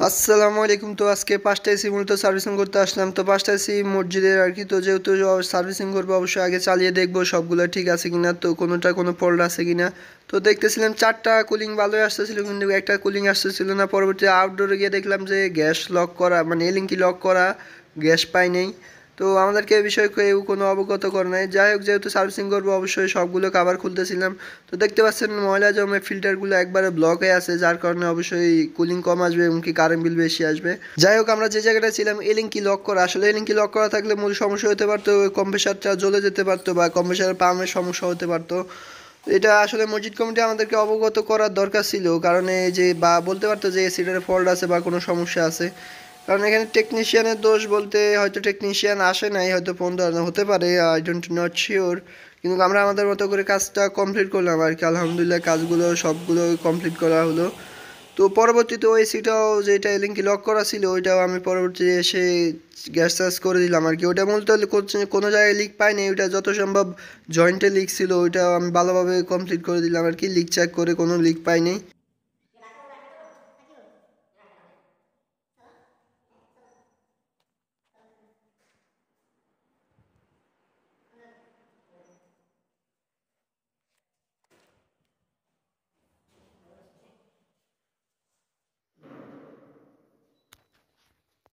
আসসালামু আলাইকুম। তো আজকে 5টা এসি মূলত সার্ভিসিং করতে আসলাম। তো 5টা এসি মসজিদের আর কি। তো যেহেতু সার্ভিসিং করবো অবশ্যই আগে চালিয়ে দেখবো সবগুলো ঠিক আছে কিনা, তো কোনোটা কোনো ফল্ট আছে কিনা। তো দেখতেছিলাম 4টা কুলিং ভালোই আসতেছিল, কিন্তু একটা কুলিং আসতেছিল না। পরবর্তী আউটডোরে গিয়ে দেখলাম যে গ্যাস লক করা, মানে এলিঙ্কি লক করা, গ্যাস পাই নেই। তো আমাদেরকে এই বিষয়ে কেউ কোনো অবগত করে নাই। যাই হোক, যেহেতু সার্ভিসিং করবো অবশ্যই সবগুলো কাভার খুলতেছিলাম। তো দেখতে পাচ্ছেন ময়লা জমে ফিল্টারগুলো একবারে ব্লক হয়ে আছে, যার কারণে অবশ্যই কুলিং কম আসবে এবং কি কারেন্ট বিল বেশি আসবে। যাই হোক, আমরা যে জায়গাটা ছিলাম এলিঙ্কি লক করা, আসলে এলিঙ্কি লক করা থাকলে মূল সমস্যা হতে পারতো, কম্প্রেসারটা জ্বলে যেতে পারতো বা কম্প্রেসারের পাম্পের সমস্যা হতে পারতো। এটা আসলে মসজিদ কমিটি আমাদেরকে অবগত করার দরকার ছিল, কারণ এই যে বা বলতে পারতো যে এসিটারে ফল্ট আছে বা কোনো সমস্যা আছে। কারণ এখানে টেকনিশিয়ানের দোষ বলতে হয়তো টেকনিশিয়ান আসে নাই, হয়তো ফোন ধরানো হতে পারে, আই ডোন্ট নট শিওর। কিন্তু আমরা আমাদের মতো করে কাজটা কমপ্লিট করলাম আর কি। আলহামদুলিল্লাহ কাজগুলো সবগুলো কমপ্লিট করা হলো। তো পরবর্তীতে ওই সিটাও যেটা লিঙ্কে লক করা ছিল ওইটাও আমি পরবর্তীতে এসে গ্যাস চার্জ করে দিলাম আর কি। ওইটা মূলত কোনো জায়গায় লিক পাইনি, ওইটা যত সম্ভব জয়েন্টে লিক ছিল, ওইটাও আমি ভালোভাবে কমপ্লিট করে দিলাম আর কি, লিক চেক করে কোনো লিক পাইনি।